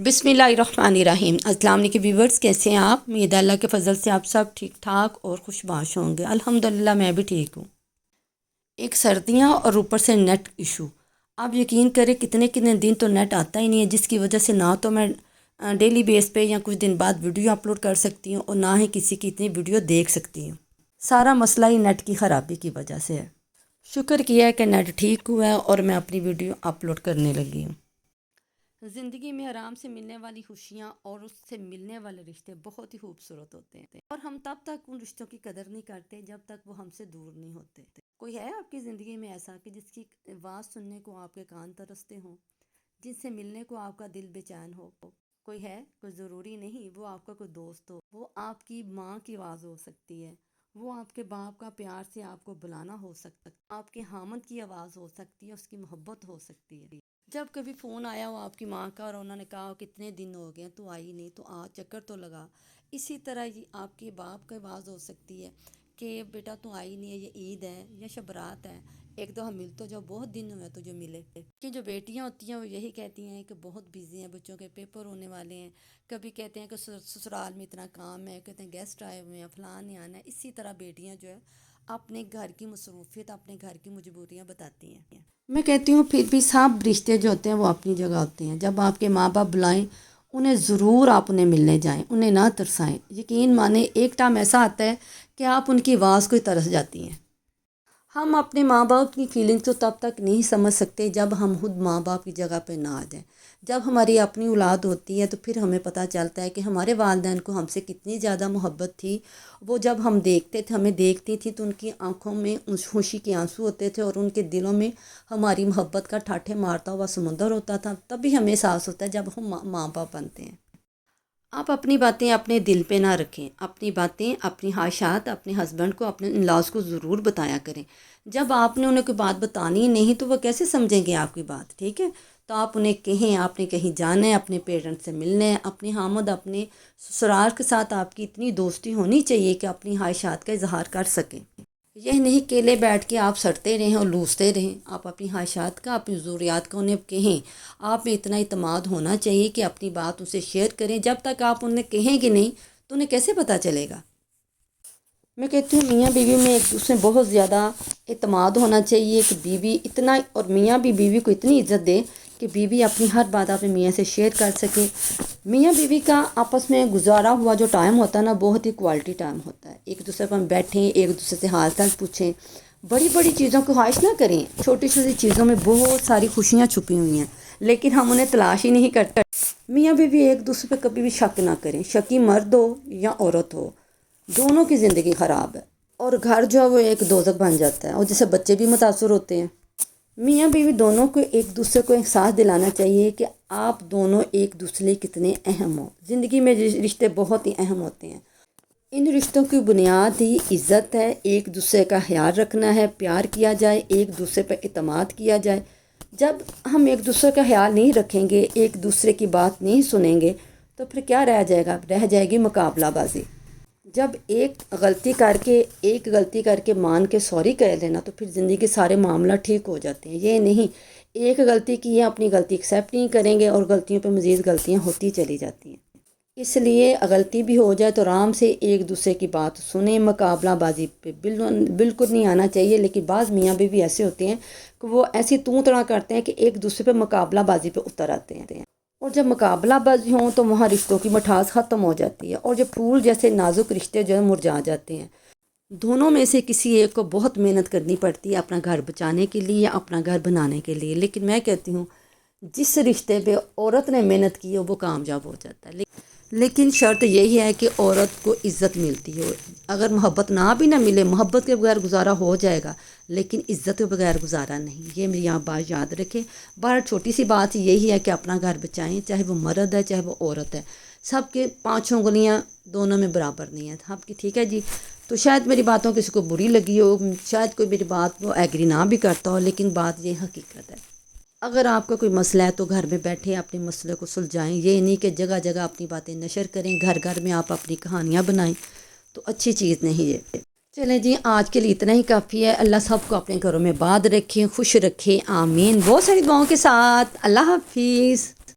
بسم اللہ الرحمن الرحیم۔ السلام علیکم ویورز، کیسے ہیں آپ؟ امید ہے اللہ کے فضل سے آپ سب ٹھیک ٹھاک اور خوش باش ہوں گے۔ الحمدللہ میں بھی ٹھیک ہوں۔ ایک سردیاں اور اوپر سے نیٹ ایشو، آپ یقین کریں کتنے دن تو نیٹ آتا ہی نہیں ہے، جس کی وجہ سے نہ تو میں ڈیلی بیس پہ یا کچھ دن بعد ویڈیو اپلوڈ کر سکتی ہوں اور نہ ہی کسی کی اتنی ویڈیو دیکھ سکتی ہوں۔ سارا مسئلہ ہی نیٹ کی خرابی کی وجہ سے ہے۔ شکر کیا ہے کہ نیٹ ٹھیک ہوا ہے اور میں اپنی ویڈیو اپلوڈ کرنے لگی ہوں۔ زندگی میں آرام سے ملنے والی خوشیاں اور اس سے ملنے والے رشتے بہت ہی خوبصورت ہوتے ہیں، اور ہم تب تک ان رشتوں کی قدر نہیں کرتے جب تک وہ ہم سے دور نہیں ہوتے۔ کوئی ہے آپ کی زندگی میں ایسا کہ جس کی آواز سننے کو آپ کے کان ترستے ہوں، جن سے ملنے کو آپ کا دل بے چین ہو؟ کوئی ہے؟ کوئی ضروری نہیں وہ آپ کا کوئی دوست ہو، وہ آپ کی ماں کی آواز ہو سکتی ہے، وہ آپ کے باپ کا پیار سے آپ کو بلانا ہو سکتا ہے، آپ کے حامد کی آواز ہو سکتی ہے، اس کی محبت ہو سکتی ہے۔ جب کبھی فون آیا ہو آپ کی ماں کا اور انہوں نے کہا کتنے دن ہو گئے تو آئی نہیں، تو چکر تو لگا۔ اسی طرح یہ آپ کے باپ کی آواز ہو سکتی ہے کہ بیٹا تو آئی نہیں ہے، یہ عید ہے یا شب برات ہے، ایک دو ہم مل تو جاؤ، بہت دن ہوئے تجھے ملے۔ کہ جو بیٹیاں ہوتی ہیں وہ یہی کہتی ہیں کہ بہت بیزی ہیں، بچوں کے پیپر ہونے والے ہیں، کبھی کہتے ہیں کہ سسرال میں اتنا کام ہے، کہتے ہیں گیسٹ آئے ہوئے ہیں، فلان نے آنا ہے۔ اسی طرح بیٹیاں جو ہے اپنے گھر کی مصروفیت، اپنے گھر کی مجبوریاں بتاتی ہیں۔ میں کہتی ہوں پھر بھی سب رشتے جو ہوتے ہیں وہ اپنی جگہ ہوتے ہیں۔ جب آپ کے ماں باپ بلائیں انہیں ضرور آپ انہیں ملنے جائیں، انہیں نہ ترسائیں۔ یقین مانیں ایک ٹائم ایسا آتا ہے کہ آپ ان کی آواز کو ہی ترس جاتی ہیں۔ ہم اپنے ماں باپ کی فیلنگ تو تب تک نہیں سمجھ سکتے جب ہم خود ماں باپ کی جگہ پہ نہ آ جائیں۔ جب ہماری اپنی اولاد ہوتی ہے تو پھر ہمیں پتہ چلتا ہے کہ ہمارے والدین کو ہم سے کتنی زیادہ محبت تھی۔ وہ جب ہم دیکھتے تھے، ہمیں دیکھتی تھی تو ان کی آنکھوں میں خوشی کے آنسو ہوتے تھے، اور ان کے دلوں میں ہماری محبت کا ٹھاٹھے مارتا ہوا سمندر ہوتا تھا۔ تب بھی ہمیں احساس ہوتا ہے جب ہم ماں باپ بنتے ہیں۔ آپ اپنی باتیں اپنے دل پہ نہ رکھیں، اپنی باتیں، اپنی خواہشات اپنے ہسبینڈ کو، اپنے ان-لاز کو ضرور بتایا کریں۔ جب آپ نے انہیں کوئی بات بتانی نہیں تو وہ کیسے سمجھیں گے آپ کی بات؟ ٹھیک ہے، تو آپ انہیں کہیں، آپ نے کہیں جانا ہے، اپنے پیرنٹ سے ملنے ہیں، اپنے حامد اپنے سسرال کے ساتھ آپ کی اتنی دوستی ہونی چاہیے کہ اپنی خواہشات کا اظہار کر سکیں۔ یہ نہیں اکیلے بیٹھ کے آپ سڑتے رہیں اور لوستے رہیں۔ آپ اپنی خواہشات کا، اپنی ضروریات کا انہیں کہیں۔ آپ میں اتنا اعتماد ہونا چاہیے کہ اپنی بات اسے شیئر کریں۔ جب تک آپ انہیں کہیں گے نہیں تو انہیں کیسے پتہ چلے گا؟ میں کہتی ہوں میاں بیوی میں ایک دوسرے بہت زیادہ اعتماد ہونا چاہیے کہ بیوی اتنا، اور میاں بھی بیوی کو اتنی عزت دے کہ بیوی اپنی ہر بات اپنے میاں سے شیئر کر سکے۔ میاں بیوی کا آپس میں گزارا ہوا جو ٹائم ہوتا ہے نا، بہت ہی کوالٹی ٹائم ہوتا ہے۔ ایک دوسرے پر بیٹھیں، ایک دوسرے سے حال چال پوچھیں، بڑی بڑی چیزوں کو خواہش نہ کریں۔ چھوٹی چھوٹی چیزوں میں بہت ساری خوشیاں چھپی ہوئی ہیں، لیکن ہم انہیں تلاش ہی نہیں کرتے۔ میاں بیوی ایک دوسرے پہ کبھی بھی شک نہ کریں، شکی مرد ہو یا عورت ہو، دونوں کی زندگی خراب ہے، اور گھر جو ہے وہ ایک دوزخ بن جاتا ہے، اور جس سے بچے بھی متاثر ہوتے ہیں۔ میاں بیوی دونوں کو ایک دوسرے کو احساس دلانا چاہیے کہ آپ دونوں ایک دوسرے کتنے اہم ہوں۔ زندگی میں رشتے بہت ہی اہم ہوتے ہیں۔ ان رشتوں کی بنیاد ہی عزت ہے، ایک دوسرے کا خیال رکھنا ہے، پیار کیا جائے، ایک دوسرے پر اعتماد کیا جائے۔ جب ہم ایک دوسرے کا خیال نہیں رکھیں گے، ایک دوسرے کی بات نہیں سنیں گے، تو پھر کیا رہ جائے گا؟ رہ جائے گی مقابلہ بازی۔ جب ایک غلطی کر کے مان کے سوری کہہ لینا تو پھر زندگی کے سارے معاملہ ٹھیک ہو جاتے ہیں۔ یہ نہیں ایک غلطی کی ہے، اپنی غلطی ایکسیپٹ نہیں کریں گے اور غلطیوں پہ مزید غلطیاں ہوتی چلی جاتی ہیں۔ اس لیے غلطی بھی ہو جائے تو آرام سے ایک دوسرے کی بات سنیں، مقابلہ بازی پہ بالکل نہیں آنا چاہیے۔ لیکن بعض میاں بھی ایسے ہوتے ہیں کہ وہ ایسی طرح کرتے ہیں کہ ایک دوسرے پہ مقابلہ بازی پہ اتر آتے ہیں، اور جب مقابلہ بازی ہوں تو وہاں رشتوں کی مٹھاس ختم ہو جاتی ہے، اور جو پھول جیسے نازک رشتے جو ہے مرجھا جاتے ہیں۔ دونوں میں سے کسی ایک کو بہت محنت کرنی پڑتی ہے اپنا گھر بچانے کے لیے، اپنا گھر بنانے کے لیے، لیکن میں کہتی ہوں جس رشتے پہ عورت نے محنت کی ہو وہ کامیاب ہو جاتا ہے۔ لیکن شرط یہی ہے کہ عورت کو عزت ملتی ہو۔ اگر محبت بھی نہ ملے، محبت کے بغیر گزارا ہو جائے گا، لیکن عزت کے بغیر گزارا نہیں۔ یہ میری آپ بات یاد رکھیں۔ بہر چھوٹی سی بات یہی ہے کہ اپنا گھر بچائیں، چاہے وہ مرد ہے چاہے وہ عورت ہے، سب کے پانچوں انگلیاں دونوں میں برابر نہیں ہیں آپ کی۔ ٹھیک ہے جی، تو شاید میری باتوں کسی کو بری لگی ہو، شاید کوئی میری بات کو ایگری نہ بھی کرتا ہو، لیکن بات یہ حقیقت ہے۔ اگر آپ کا کوئی مسئلہ ہے تو گھر میں بیٹھے اپنے مسئلے کو سلجھائیں، یہ نہیں کہ جگہ جگہ اپنی باتیں نشر کریں، گھر گھر میں آپ اپنی کہانیاں بنائیں، تو اچھی چیز نہیں ہے۔ چلیں جی، آج کے لیے اتنا ہی کافی ہے۔ اللہ سب کو اپنے گھروں میں باد رکھیں، خوش رکھیں، آمین۔ بہت ساری دعاؤں کے ساتھ اللہ حافظ۔